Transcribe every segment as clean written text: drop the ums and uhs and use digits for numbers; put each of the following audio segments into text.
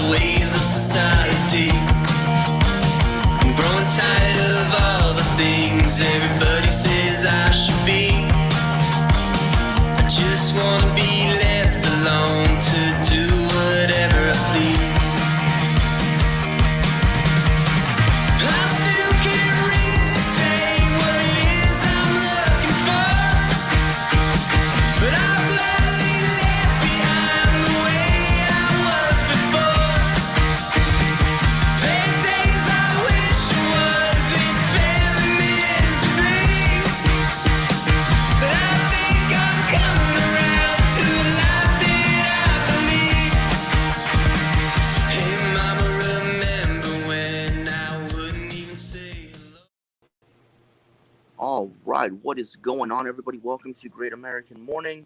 the ways of society. I'm growing tired of all the things everybody says I should be. I just wanna be left alone to do whatever I please. I still can't really say what it is I'm looking for, but I'm gladly left behind the way I was before. There are days I wish it wasn't failing miserably, but I think I'm coming around to a life that I believe. Hey mama, remember when I wouldn't even say hello? All right, what is going on, everybody? Welcome to Great American Morning.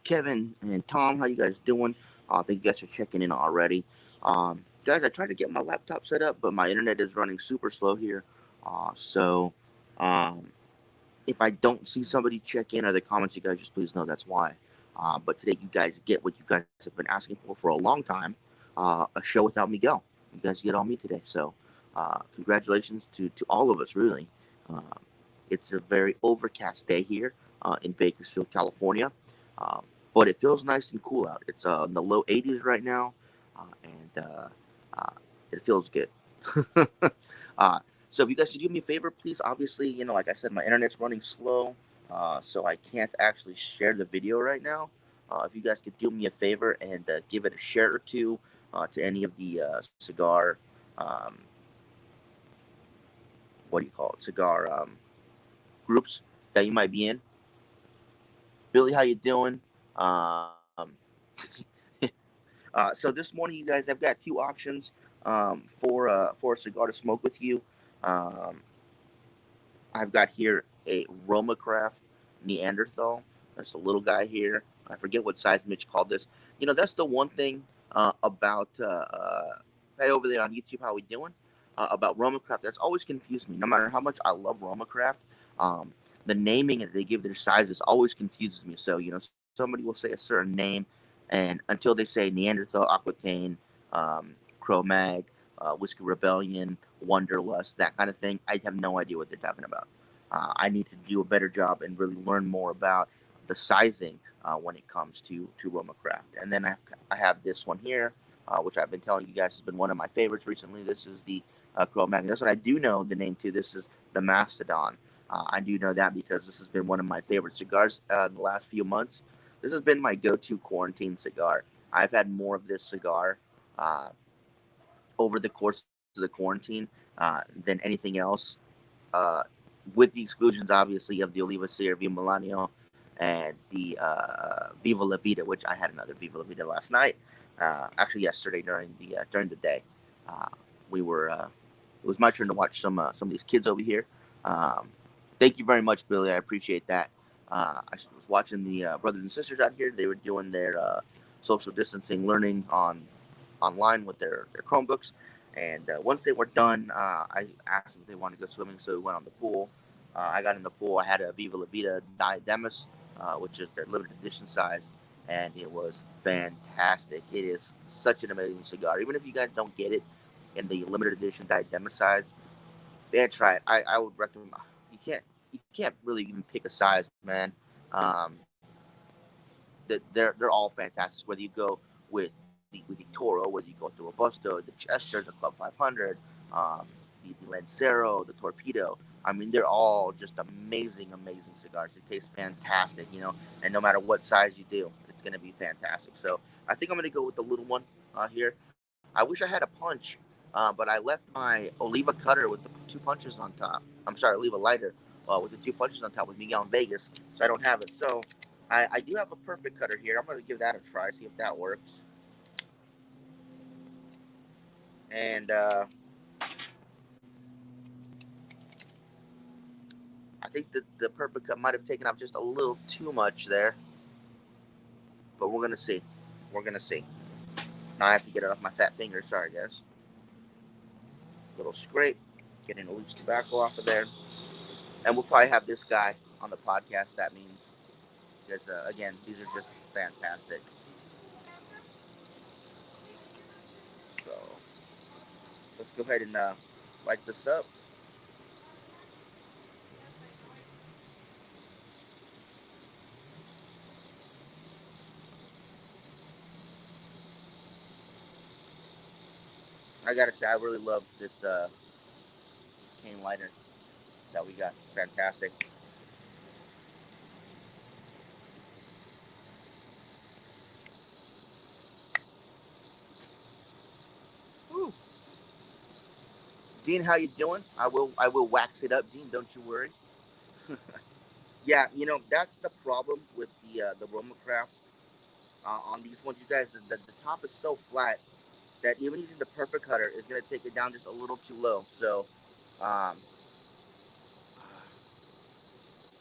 Kevin and Tom, how you guys doing? Thank you guys for checking in already. Guys, I tried to get my laptop set up, but my internet is running super slow here. So if I don't see somebody check in or the comments, you guys just please know that's why. But today you guys get what you guys have been asking for a long time, a show without Miguel. You guys get all me today. So congratulations to all of us, really. It's a very overcast day here in Bakersfield, California, but it feels nice and cool out. It's in the low 80s right now, and it feels good. So if you guys could do me a favor, please, obviously, like I said, my internet's running slow, so I can't actually share the video right now. If you guys could do me a favor and give it a share or two to any of the cigar, cigar groups that you might be in. Billy, how you doing? So this morning, you guys, I've got two options for a cigar to smoke with you. I've got here a Romacraft Neanderthal. That's a little guy here. I forget what size Mitch called this. That's the one thing about hey, over there on YouTube, how we doing? About Romacraft, that's always confused me. No matter how much I love Romacraft, the naming that they give their sizes always confuses me. So, somebody will say a certain name, and until they say Neanderthal, Aquitaine, Cro-Mag, Whiskey Rebellion, Wonderlust, that kind of thing, I have no idea what they're talking about. I need to do a better job and really learn more about the sizing when it comes to Romacraft. And then I have this one here, which I've been telling you guys has been one of my favorites recently. This is the Cro-Mag. That's what I do know the name to. This is the Mastodon. I do know that because this has been one of my favorite cigars in the last few months. This has been my go-to quarantine cigar. I've had more of this cigar over the course of the quarantine than anything else, with the exclusions, obviously, of the Oliva Sear, Viva Milanio, and the Viva La Vida, which I had another Viva La Vida last night. Actually, yesterday during the day, it was my turn to watch some of these kids over here. Thank you very much, Billy. I appreciate that. I was watching the brothers and sisters out here. They were doing their social distancing learning online with their Chromebooks. And once they were done, I asked them if they wanted to go swimming, so we went on the pool. I got in the pool. I had a Viva La Vida Diademus, which is their limited edition size, and it was fantastic. It is such an amazing cigar. Even if you guys don't get it in the limited edition Diademus size, yeah, try it. I would recommend. You can't really even pick a size, man. They're all fantastic. Whether you go with the Toro, whether you go with the Robusto, the Chester, the Club 500, the Lancero, the Torpedo. I mean, they're all just amazing cigars. They taste fantastic, and no matter what size you do, it's going to be fantastic. So I think I'm going to go with the little one here. I wish I had a punch, but I left my Oliva cutter with the two punches on top. I'm sorry, Oliva lighter with the two punches on top with Miguel in Vegas, so I don't have it. So I do have a perfect cutter here. I'm going to give that a try, see if that works. And I think that the perfect cut might have taken off just a little too much there. But we're going to see. Now I have to get it off my fat finger. Sorry, guys. Little scrape. Getting a loose tobacco off of there. And we'll probably have this guy on the podcast. That means, because, again, these are just fantastic. So, let's go ahead and light this up. I gotta say, I really love this cane lighter that we got. Fantastic. Woo. Dean, how you doing? I will wax it up, Dean. Don't you worry. Yeah, that's the problem with the Romacraft on these ones. You guys, the top is so flat that even using the perfect cutter is gonna take it down just a little too low. So, um,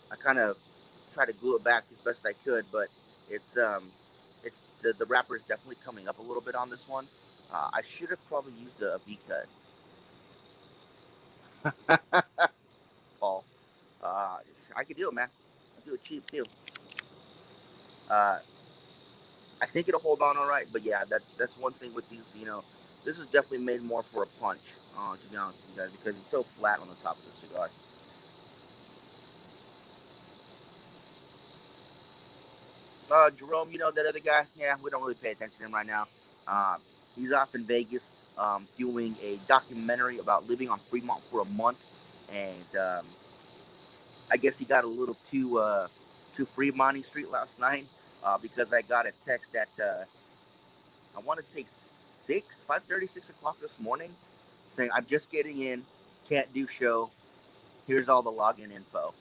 I kind of try to glue it back as best I could, but it's it's the wrapper is definitely coming up a little bit on this one. I should have probably used a V cut, Paul. I could do it, man. I'll do it cheap too. Uh, I think it'll hold on all right, but yeah, that's one thing with these. This is definitely made more for a punch. To be honest with you guys, because it's so flat on the top of the cigar. Jerome, that other guy? Yeah, we don't really pay attention to him right now. He's off in Vegas doing a documentary about living on Fremont for a month, and I guess he got a little too Fremonty Street last night because I got a text at I want to say 5:30, 6 o'clock this morning, saying I'm just getting in, can't do show. Here's all the login info.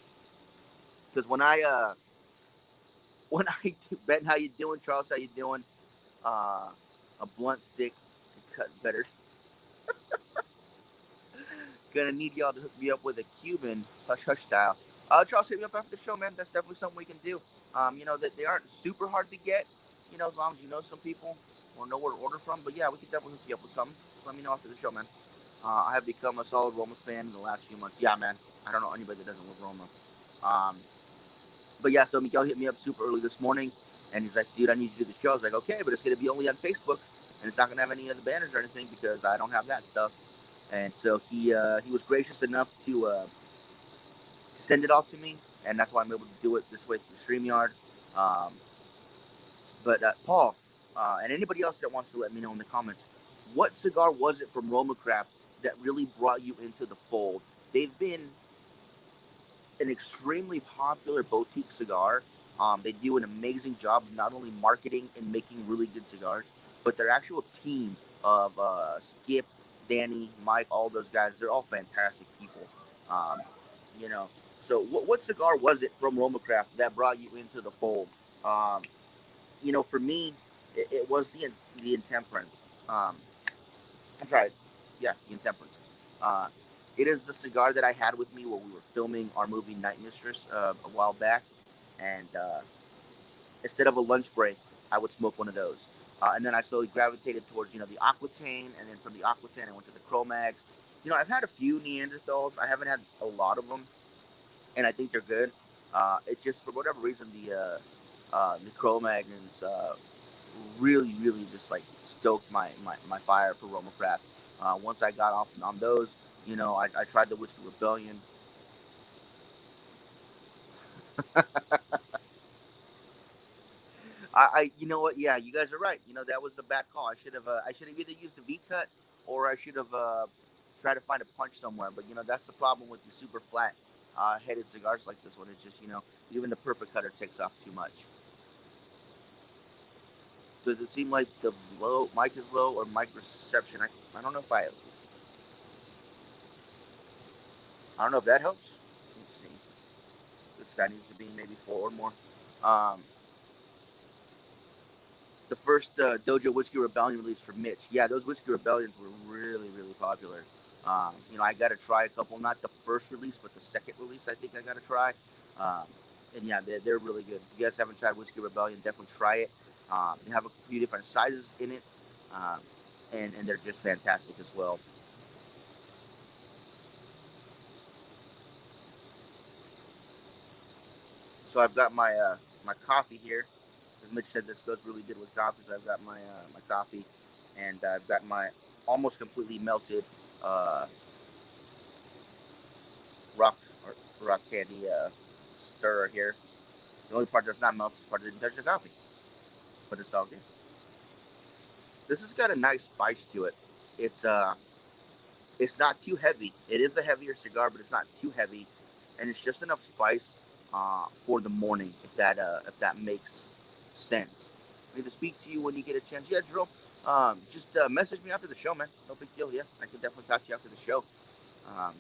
Because when I when I Ben, how you doing? Charles, how you doing? Uh, a blunt stick to cut better. Gonna need y'all to hook me up with a Cuban hush hush style. Charles, hit me up after the show, man. That's definitely something we can do. That they aren't super hard to get. As long as you know some people or know where to order from. But yeah, we can definitely hook you up with something. Just let me know after the show, man. I have become a solid Roma fan in the last few months. Yeah, man. I don't know anybody that doesn't love Roma. Um, but yeah, so Miguel hit me up super early this morning, and he's like, "Dude, I need you to do the show." I was like, "Okay, but it's gonna be only on Facebook, and it's not gonna have any of the banners or anything because I don't have that stuff." And so he was gracious enough to send it all to me, and that's why I'm able to do it this way through Streamyard. Um, but Paul, and anybody else that wants to let me know in the comments, what cigar was it from Romacraft that really brought you into the fold? They've been an extremely popular boutique cigar. They do an amazing job of not only marketing and making really good cigars, but their actual team of Skip, Danny, Mike, all those guys, they're all fantastic people. Um, you know, so what cigar was it from Romacraft that brought you into the fold? Um, for me, it was the Intemperance. Um, I'm sorry, yeah, the Intemperance. Uh, it is the cigar that I had with me when we were filming our movie Night Mistress a while back, and instead of a lunch break, I would smoke one of those. And then I slowly gravitated towards the Aquitaine, and then from the Aquitaine I went to the Chromags. I've had a few Neanderthals. I haven't had a lot of them, and I think they're good. It just for whatever reason the Cro-Magnons really, really just like stoked my fire for Roma Craft. Once I got off on those, I tried the Whiskey Rebellion. You know what? Yeah, you guys are right. That was a bad call. I should have either used the V cut or I should have tried to find a punch somewhere. But that's the problem with the super flat headed cigars like this one. It's just even the perfect cutter takes off too much. Does it seem like the low mic is low or mic reception? I don't know if I don't know if that helps. Let's see. This guy needs to be maybe four or more. Um, the first Dojo Whiskey Rebellion release for Mitch. Yeah, those Whiskey Rebellions were really, really popular. I got to try a couple. Not the first release, but the second release. I think I got to try. Um, and yeah, they're really good. If you guys haven't tried Whiskey Rebellion, definitely try it. They have a few different sizes in it, um, and they're just fantastic as well. So I've got my coffee here. As Mitch said, this goes really good with coffee. So I've got my coffee, and I've got my almost completely melted uh, rock rock candy stirrer here. The only part that's not melted is the part that didn't touch the coffee, but it's all good. This has got a nice spice to it. It's it's not too heavy. It is a heavier cigar, but it's not too heavy, and it's just enough spice for the morning. If that makes sense. I need to speak to you when you get a chance. Yeah, Jerome. Just message me after the show, man. No big deal. Yeah, I can definitely talk to you after the show. Um,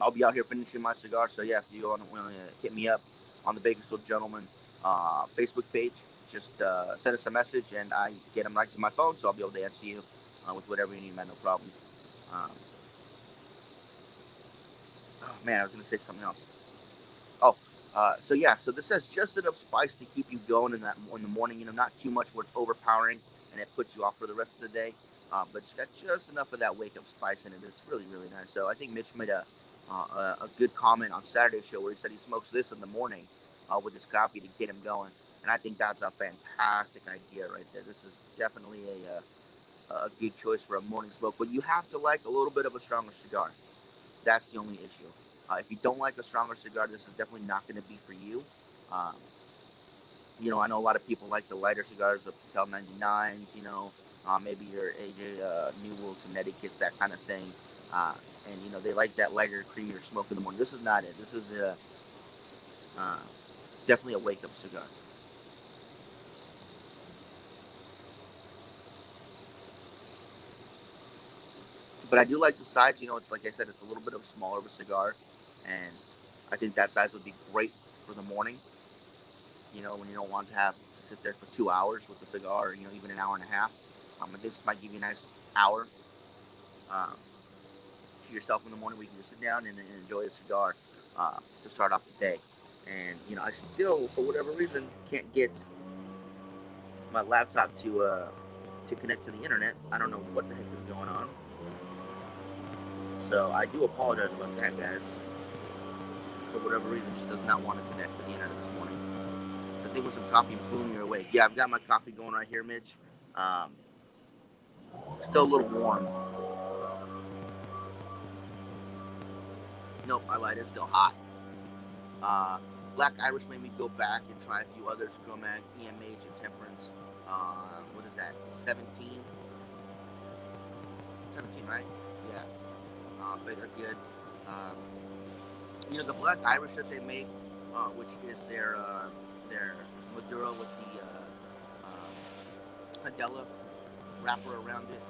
I'll be out here finishing my cigar. So yeah, if you want to hit me up on the Bakersfield Gentleman Facebook page, just send us a message, and I get them right to my phone, so I'll be able to answer you with whatever you need, man. No problem. Um, oh man, I was gonna say something else. Oh, so yeah, so this has just enough spice to keep you going in the morning. You know, not too much where it's overpowering and it puts you off for the rest of the day. But it's got just enough of that wake up spice in it. It's really really nice. So I think Mitch made a good comment on Saturday's show where he said he smokes this in the morning with his coffee to get him going, and I think that's a fantastic idea right there. This is definitely a good choice for a morning smoke, but you have to like a little bit of a stronger cigar. That's the only issue. If you don't like a stronger cigar, this is definitely not going to be for you. Um, you know, I know a lot of people like the lighter cigars, the Patel 99s, you know, maybe your AJ New World Connecticut's, that kind of thing. And, you know, they like that lighter, creamier smoke in the morning. This is not it. This is uh, definitely a wake up cigar. But I do like the size. You know, it's like I said, it's a little bit of a smaller of a cigar. And I think that size would be great for the morning. You know, when you don't want to have to sit there for 2 hours with the cigar, or, you know, even an hour and a half. This might give you a nice hour um, to yourself in the morning where you can just sit down and enjoy a cigar to start off the day. And, you know, I still, for whatever reason, can't get my laptop to connect to the internet. I don't know what the heck is going on. So I do apologize about that, guys. For whatever reason, it just does not want to connect to the internet this morning. I think with some coffee and boom, you're awake. Yeah, I've got my coffee going right here, Mitch. Um, Still a little warm. Nope, I lied. It's still hot. Uh, Black Irish made me go back and try a few others. Gromag, EMH, and Temperance. What is that? 17? 17, right? Yeah. But they're good. Um, you know, the Black Irish that they make, which is their Maduro with the Padella wrapper around it.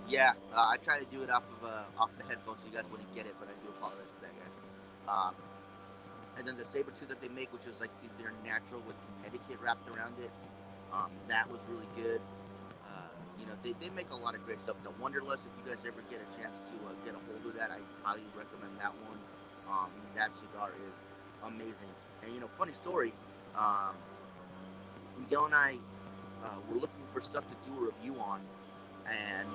Yeah, I try to do it off the headphones so you guys wouldn't get it, but I do apologize for that, guys. Um, and then the saber tooth that they make, which is like their natural with Connecticut wrapped around it, that was really good. You know, they make a lot of great stuff. The Wonderlust, if you guys ever get a chance to get a hold of that, I highly recommend that one. That cigar is amazing. And you know, funny story, um, Miguel and I were looking for stuff to do a review on, and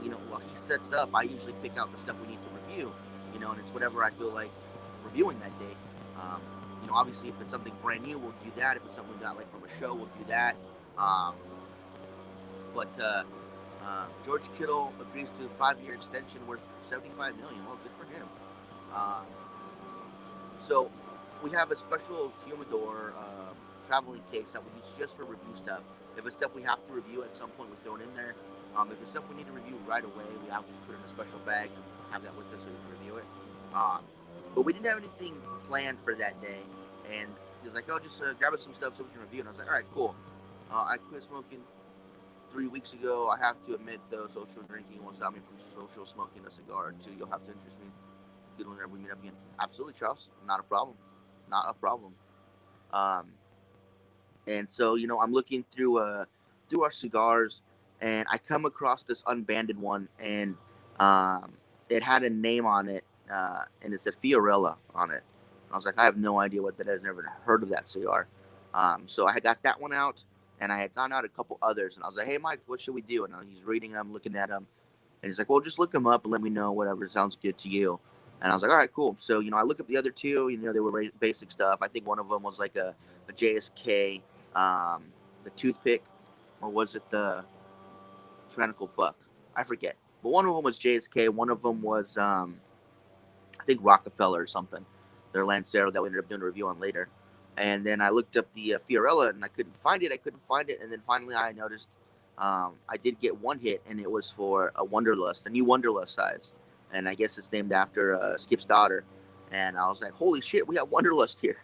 you know, while he sets up, I usually pick out the stuff we need to review. You know, and it's whatever I feel like reviewing that day. Um, you know, obviously, if it's something brand new, we'll do that. If it's something we got like from a show, we'll do that. Um, but George Kittle agrees to a 5-year extension worth $75 million. Well, good for him. Um, so we have a special humidor traveling case that we use just for review stuff. If it's stuff we have to review at some point, we throw it in there. If it's stuff we need to review right away, we have to put it in a special bag and have that with us so we can review it. But we didn't have anything planned for that day, and he was like, "Oh, just grab us some stuff so we can review." And I was like, "All right, cool." I quit smoking 3 weeks ago. I have to admit, though, social drinking won't stop me from social smoking a cigar or two. You'll have to interest me. Good whenever we meet up again. Absolutely, Charles. Not a problem. Not a problem. Um, and so, you know, I'm looking through our cigars, and I come across this unbanded one, and um, it had a name on it, and it said Fiorella on it. I was like, I have no idea what that is. Never heard of that cigar. So I got that one out, and I had gone out a couple others, and I was like, Hey, Mike, what should we do? And he's reading them, looking at them, and he's like, Well, just look them up and let me know whatever sounds good to you. And I was like, All right, cool. So you know, I look up the other two. You know, they were basic stuff. I think one of them was like a JSK, the toothpick, or was it the tyrannical buck? I forget. but one of them was JSK. One of them was I think Rockefeller or something. Their Lancero that we ended up doing a review on later. And then I looked up the Fiorella and I couldn't find it. And then finally I noticed I did get one hit, and it was for a Wonderlust, a new Wonderlust size. And I guess it's named after Skip's daughter. And I was like, holy shit, we have Wonderlust here.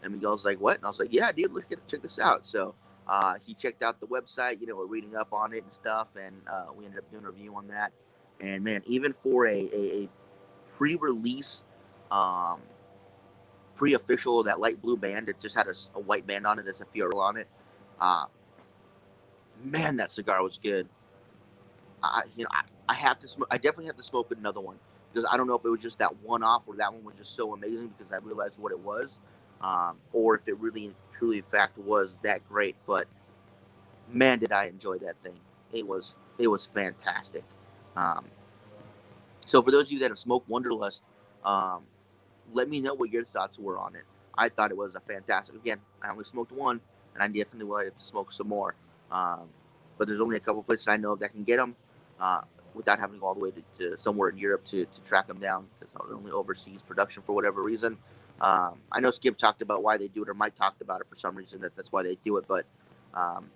And Miguel's like, what? And I was like, yeah, dude, check this out. So he checked out the website, we're reading up on it and stuff. And we ended up doing a review on that. And man, even for a pre-release, um, pre-official, that light blue band, it just had a white band on it that's a Fiorella on it. Uh, Man, that cigar was good. I have to smoke. I definitely have to smoke another one because I don't know if it was just that one off or that one was just so amazing because I realized what it was, or if it really, truly, in fact, was that great. But man, did I enjoy that thing! It was fantastic. Um, so for those of you that have smoked Wonderlust, um, let me know what your thoughts were on it. I thought it was a fantastic. Again, I only smoked one, and I definitely wanted to smoke some more. Um, but there's only a couple places I know of that can get them uh, without having to go all the way to somewhere in Europe to track them down because they're only overseas production for whatever reason. I know Skip talked about why they do it, or Mike talked about it for some reason that's why they do it. But um,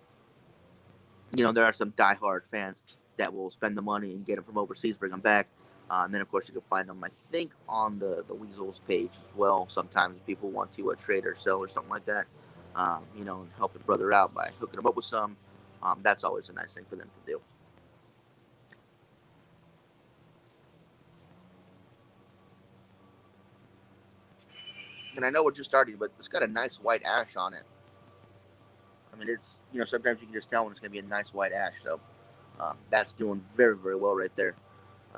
there are some diehard fans that will spend the money and get them from overseas, bring them back. And then, of course, you can find them, I think, on the Weasels page as well. Sometimes people want to trade or sell or something like that, and help a brother out by hooking them up with some. That's always a nice thing for them to do. And I know we're just starting, but it's got a nice white ash on it. I mean, it's, sometimes you can just tell when it's going to be a nice white ash. So that's doing very, very well right there.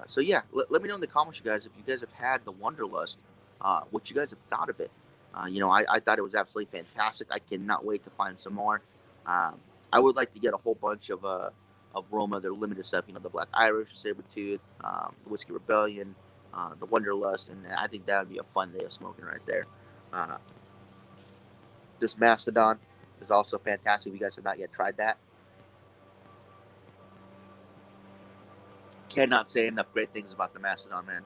So yeah, let me know in the comments, you guys, if you guys have had the Wonderlust, what you guys have thought of it. I thought it was absolutely fantastic. I cannot wait to find some more. Um, I would like to get a whole bunch of Roma, their limited stuff. The Black Irish, the Sabretooth, the Whiskey Rebellion, the Wonderlust, and I think that would be a fun day of smoking right there. Uh, this Mastodon is also fantastic. If you guys have not yet tried that, cannot say enough great things about the Mastodon, man.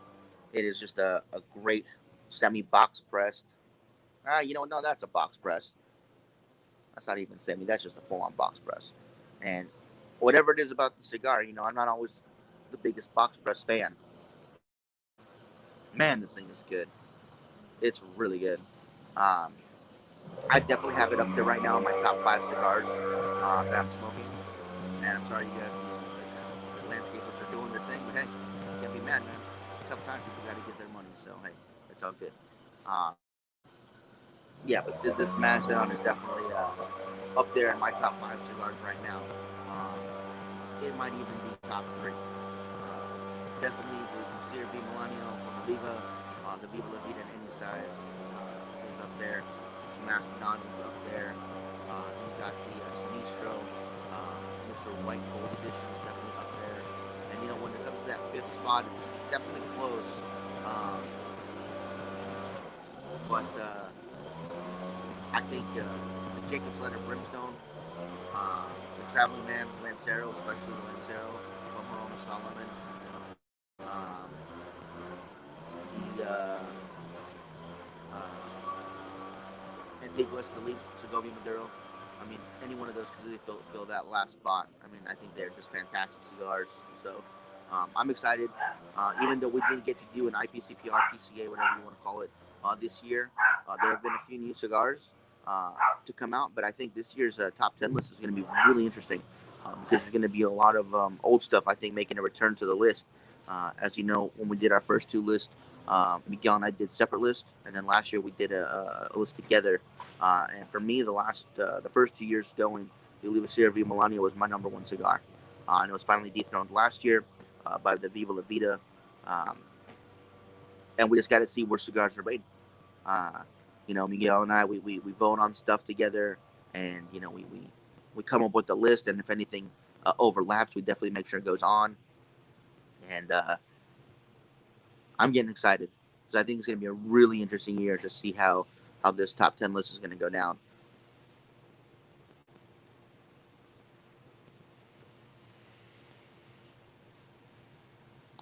It is just a great semi-box pressed. No, that's a box press. That's not even semi. That's just a full-on box press. And whatever it is about the cigar, I'm not always the biggest box press fan. Man, this thing is good. It's really good. Um, I definitely have it up there right now in my top 5 cigars that I'm smoking. And I'm sorry, you guys, the landscapers are doing their thing, but hey, you can't be mad, man. Tough times, people got to get their money, so hey, it's all good. Uh, yeah, but this Mastodon is definitely up there in my top 5 cigars right now. Um, it might even be top 3. Definitely the CRV Millennial, the Viva La Vida in any size is up there. This Mastodon is up there. You got the Sinistro, Mr. White Gold Edition is definitely up there. And when it comes to that 5th spot, it's definitely close. But I think the Jacob's Ladder Brimstone, the Traveling Man Lancero, especially the Lancero from Roma Solomon, um, the Antiguas Delete, Segovia Maduro. I mean, any one of those could really fill that last spot. I mean, I think they're just fantastic cigars. So I'm excited. Even though we didn't get to do an IPCPR, PCA, whatever you want to call it, this year, there have been a few new cigars to come out, but I think this year's top 10 list is going to be really interesting because there's going to be a lot of old stuff, I think, making a return to the list. As you know, when we did our first 2 lists, Miguel and I did separate lists, and then last year we did a list together. And for me, the first 2 years going, the Oliva CRV Melania was my number 1 cigar. And it was finally dethroned last year by the Viva La Vida. And we just got to see where cigars are rated. Miguel and I, we vote on stuff together, and we come up with a list, and if anything overlaps, we definitely make sure it goes on. And I'm getting excited because I think it's going to be a really interesting year to see how this top 10 list is going to go down.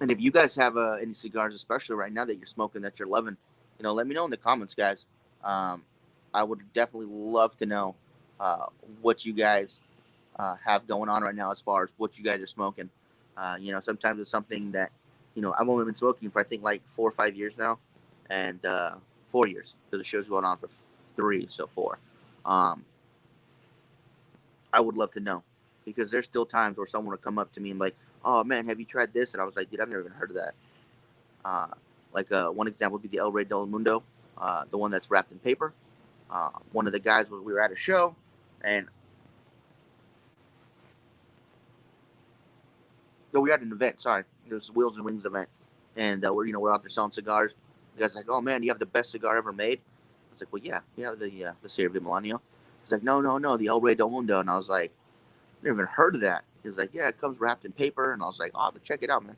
And if you guys have any cigars, especially right now that you're smoking that you're loving, let me know in the comments, guys. Um, I would definitely love to know uh, what you guys have going on right now as far as what you guys are smoking. Sometimes it's something that, I've only been smoking for I think like 4 or 5 years now, and 4 years because the show's going on for 3, so 4. Um, I would love to know because there's still times where someone will come up to me and like, "Oh man, have you tried this?" And I was like, "Dude, I've never even heard of that." Uh, one example would be the El Rey del Mundo, the one that's wrapped in paper. One of the guys was we were at a show, and no, we had an event. Sorry, it was Wheels and Wings event, and we're out there selling cigars. The guy's like, "Oh man, you have the best cigar ever made." I was like, "Well, yeah, the Serie de Milanio." He's like, "No, no, no, the El Rey del Mundo," and I was like, "Never even heard of that." He's like, "Yeah, it comes wrapped in paper," and I was like, "Oh, I'll have to check it out, man."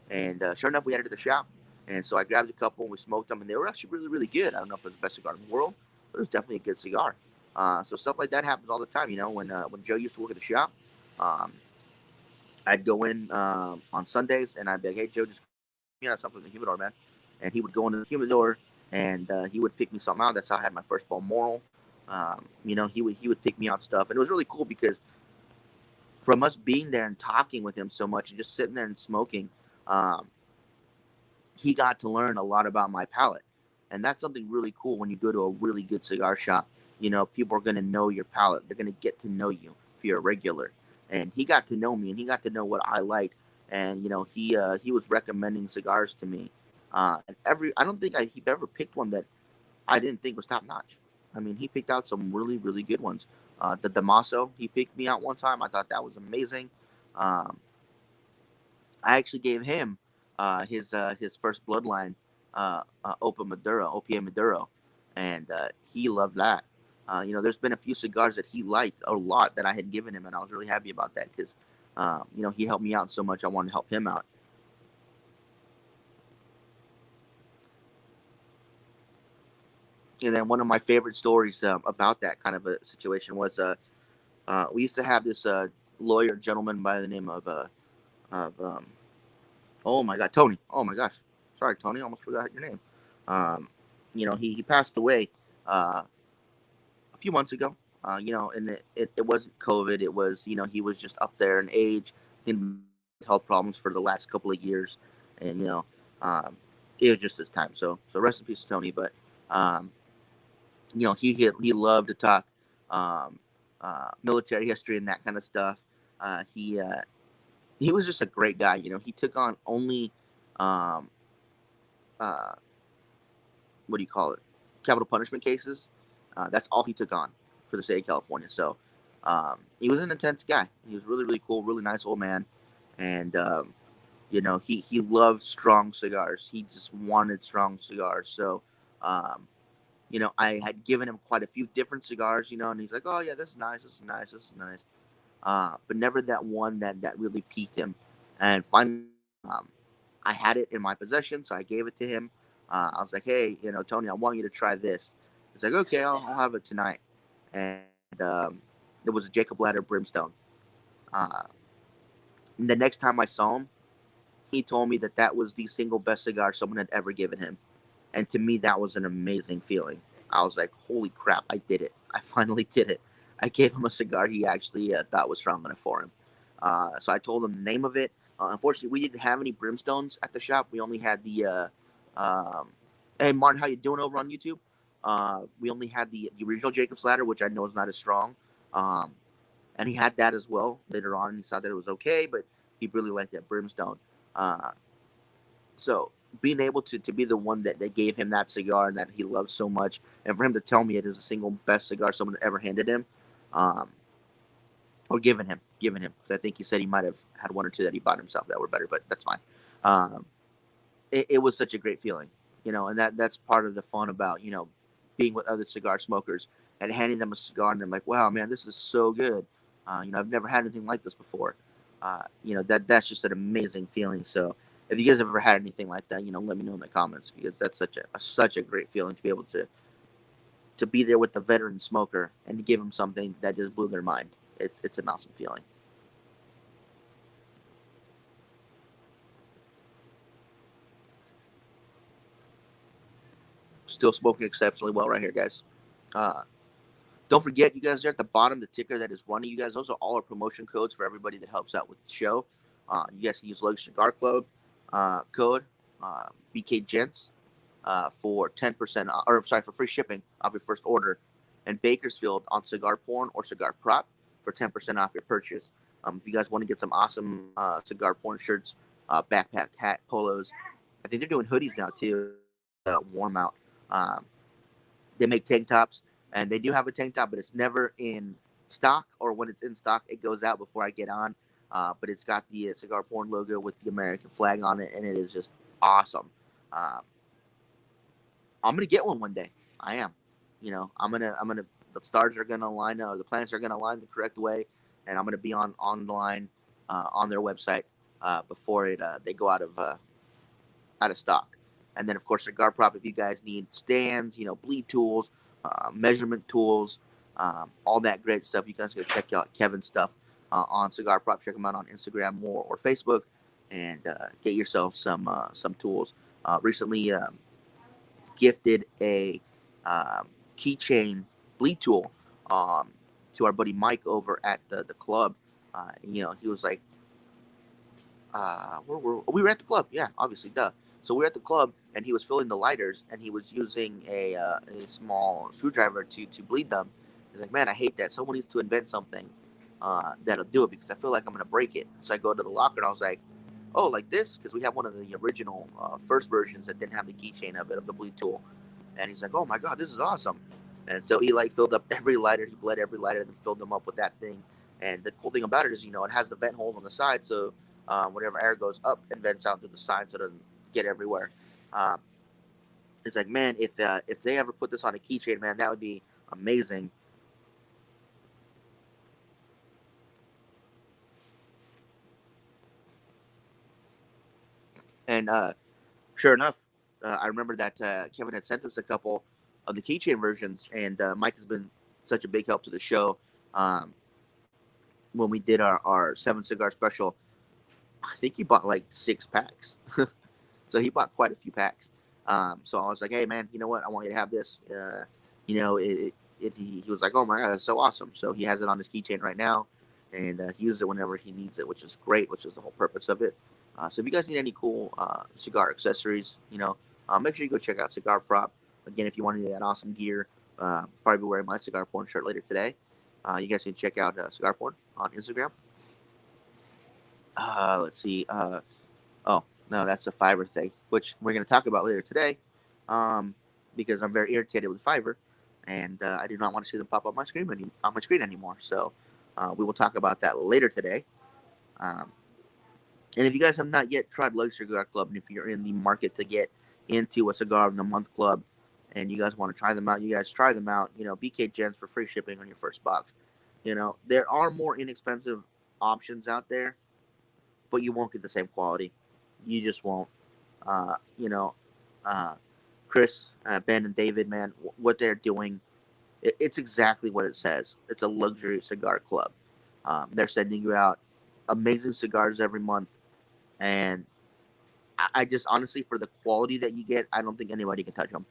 And sure enough, we had it at the shop, and so I grabbed a couple and we smoked them, and they were actually really, really good. I don't know if it was the best cigar in the world, but it was definitely a good cigar. So stuff like that happens all the time. When Joe used to work at the shop, um, I'd go in on Sundays and I'd be like, "Hey Joe, just something in the humidor, man." And he would go into the humidor and he would pick me something out. That's how I had my first Balmoral. He would pick me out stuff, and it was really cool because from us being there and talking with him so much and just sitting there and smoking, um, he got to learn a lot about my palate. And that's something really cool when you go to a really good cigar shop. People are going to know your palate. They're going to get to know you if you're a regular. And he got to know me and he got to know what I liked. And, he was recommending cigars to me. And I don't think he ever picked one that I didn't think was top notch. I mean, he picked out some really, really good ones. The Damaso, he picked me out one time. I thought that was amazing. Um, I actually gave him his first bloodline, OPA Maduro, and he loved that. There's been a few cigars that he liked a lot that I had given him, and I was really happy about that because, he helped me out so much. I wanted to help him out. And then one of my favorite stories about that kind of a situation was we used to have this lawyer gentleman by the name of oh my God, Tony. Oh my gosh. Sorry, Tony. I almost forgot your name. Um, he passed away uh, a few months ago. And it wasn't COVID. It was, he was just up there in age, in health problems for the last couple of years. And, um, it was just his time. So rest in peace, Tony. But, um, he loved to talk um, military history and that kind of stuff. He was just a great guy. He took on only um, uh, what do you call it? Capital punishment cases. That's all he took on for the state of California. So he was an intense guy. He was really really cool, really nice old man, and he loved strong cigars. He just wanted strong cigars. So um, I had given him quite a few different cigars. And he's like, "Oh yeah, this is nice. This is nice. This is nice." But never that one that really piqued him. And finally, um, I had it in my possession, so I gave it to him. I was like, "Hey, Tony, I want you to try this." He's like, "Okay, I'll have it tonight." And it was a Jacob Ladder Brimstone. Uh, the next time I saw him, he told me that that was the single best cigar someone had ever given him. And to me, that was an amazing feeling. I was like, "Holy crap, I did it. I finally did it." I gave him a cigar he actually thought was strong enough for him. So I told him the name of it. Unfortunately, we didn't have any brimstones at the shop. We only had hey, Martin, how you doing over on YouTube? We only had the original Jacob's Ladder, which I know is not as strong. Um, and he had that as well later on. And he saw that it was okay, but he really liked that brimstone. Uh, so being able to be the one that gave him that cigar and that he loves so much, and for him to tell me it is the single best cigar someone ever handed him, um, or given him, because I think he said he might have had one or two that he bought himself that were better, but that's fine. Um, it was such a great feeling, and that's part of the fun about being with other cigar smokers and handing them a cigar and they're like, "Wow, man, this is so good." I've never had anything like this before. That's just an amazing feeling. So if you guys have ever had anything like that, let me know in the comments because that's such a great feeling to be able to be there with the veteran smoker and to give them something that just blew their mind. It's an awesome feeling. Still smoking exceptionally well right here, guys. Uh, don't forget, you guys are at the bottom, the ticker that is running. You guys, those are all our promotion codes for everybody that helps out with the show. You guys can use Luxury Cigar Club code BK Gents for 10% or sorry, for free shipping off your first order, and Bakersfield on Cigar Porn or Cigar Prop for 10% off your purchase. If you guys want to get some awesome Cigar Porn shirts, backpack, hat, polos, I think they're doing hoodies now too. Warm out. Um, they make tank tops, and they do have a tank top, but it's never in stock, or when it's in stock, it goes out before I get on. But it's got the Cigar Porn logo with the American flag on it, and it is just awesome. Um, I'm gonna get one day. I am. I'm gonna. The stars are gonna align, or the planets are gonna align the correct way, and I'm gonna be online on their website before they go out of stock. And then, of course, Cigar Prop, if you guys need stands, bleed tools, measurement tools, all that great stuff, you guys go check out Kevin's stuff on Cigar Prop. Check them out on Instagram or Facebook, and get yourself some tools. Recently gifted a keychain bleed tool to our buddy Mike over at the club. He was like, we were at the club. Yeah, obviously, duh. So we were at the club, and he was filling the lighters, and he was using a small screwdriver to bleed them. He's like, man, I hate that. Someone needs to invent something that'll do it, because I feel like I'm gonna break it. So I go to the locker, and I was like, oh, like this? Because we have one of the original first versions that didn't have the keychain of the bleed tool. And he's like, oh my god, this is awesome. And so he filled up every lighter. He bled every lighter, and then filled them up with that thing. And the cool thing about it is, it has the vent holes on the side, so whatever air goes up and vents out to the side, so it doesn't get everywhere. It's like, man, if they ever put this on a keychain, man, that would be amazing. And sure enough, I remember that Kevin had sent us a couple of the keychain versions, and Mike has been such a big help to the show. When we did our 7 cigar special, I think he bought like 6 packs. So he bought quite a few packs. So I was like, hey, man, you know what? I want you to have this. He was like, oh, my God, that's so awesome. So he has it on his keychain right now, and he uses it whenever he needs it, which is great, which is the whole purpose of it. So if you guys need any cool cigar accessories, make sure you go check out Cigar Prop. Again, if you want any of that awesome gear, probably be wearing my Cigar Porn shirt later today. You guys can check out Cigar Porn on Instagram. Let's see. Oh, no, that's a Fiverr thing, which we're going to talk about later today, because I'm very irritated with Fiverr, and I do not want to see them pop up on my screen anymore. So we will talk about that later today. And if you guys have not yet tried Luxury Cigar Club, and if you're in the market to get into a Cigar of the Month club, and you guys want to try them out, you guys try them out. BK Gens for free shipping on your first box. There are more inexpensive options out there, but you won't get the same quality. You just won't. Chris, Ben, and David, man, what they're doing, it's exactly what it says. It's a luxury cigar club. They're sending you out amazing cigars every month, and I just honestly, for the quality that you get, I don't think anybody can touch them.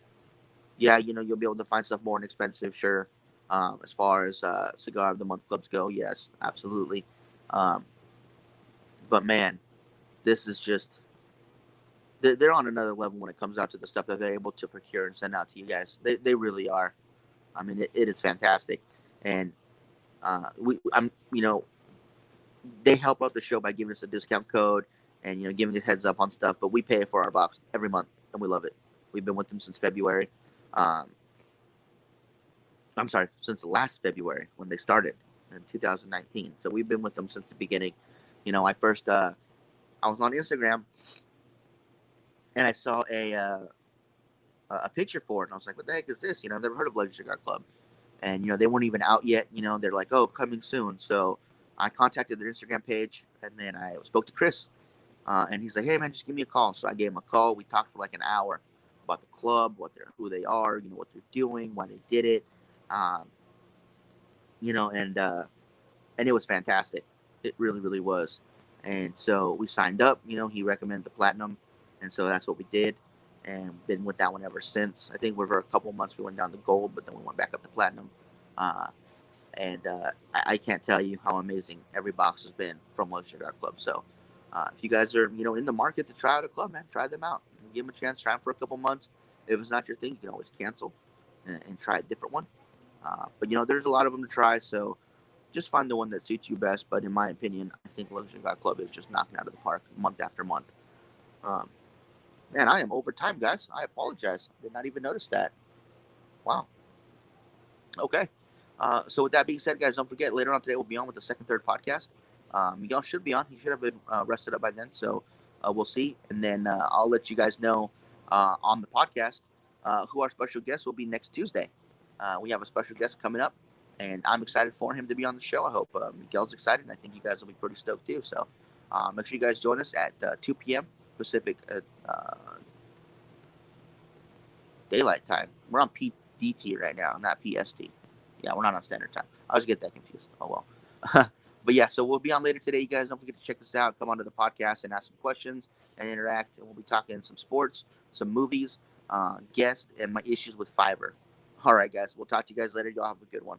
Yeah, you'll be able to find stuff more inexpensive, sure. As far as cigar of the month clubs go, yes, absolutely. But man, this is just they're on another level when it comes out to the stuff that they're able to procure and send out to you guys. They really are. I mean, it is fantastic, and they help out the show by giving us a discount code and giving us heads up on stuff. But we pay for our box every month, and we love it. We've been with them since February. I'm sorry, since last February when they started in 2019. So we've been with them since the beginning. I first I was on Instagram, and I saw a picture for it, and I was like, "What the heck is this?" I've never heard of Luxury Cigar Club, and they weren't even out yet. They're like, "Oh, coming soon." So I contacted their Instagram page, and then I spoke to Chris, and he's like, "Hey, man, just give me a call." So I gave him a call. We talked for like an hour about the club, who they are, what they're doing, why they did it, and it was fantastic. It really, really was. And so we signed up. He recommended the platinum, and so that's what we did. and been with that one ever since. I think for a couple months we went down to gold, but then we went back up to platinum. Uh, and I can't tell you how amazing every box has been from Luxury Cigar Club. So if you guys are in the market to try out a club, man, try them out. Give them a chance. Try them for a couple months. If it's not your thing, you can always cancel and try a different one. But there's a lot of them to try. So just find the one that suits you best. But in my opinion, I think Luxury Cigar Club is just knocking out of the park month after month. Um, Man, I am over time, guys. I apologize. I did not even notice that. Wow. Okay. So with that being said, guys, don't forget later on today we'll be on with the second, third podcast. Miguel should be on. He should have been rested up by then. So we'll see, and then I'll let you guys know on the podcast who our special guest will be next Tuesday. We have a special guest coming up, and I'm excited for him to be on the show. I hope Miguel's excited, and I think you guys will be pretty stoked too. So make sure you guys join us at 2 p.m. Pacific Daylight Time. We're on PDT right now, not PST. Yeah, we're not on Standard Time. I always get that confused. Oh, well. But yeah, so we'll be on later today, you guys. Don't forget to check us out. Come onto the podcast and ask some questions and interact. And we'll be talking some sports, some movies, guests, and my issues with Fiverr. All right, guys. We'll talk to you guys later. Y'all have a good one.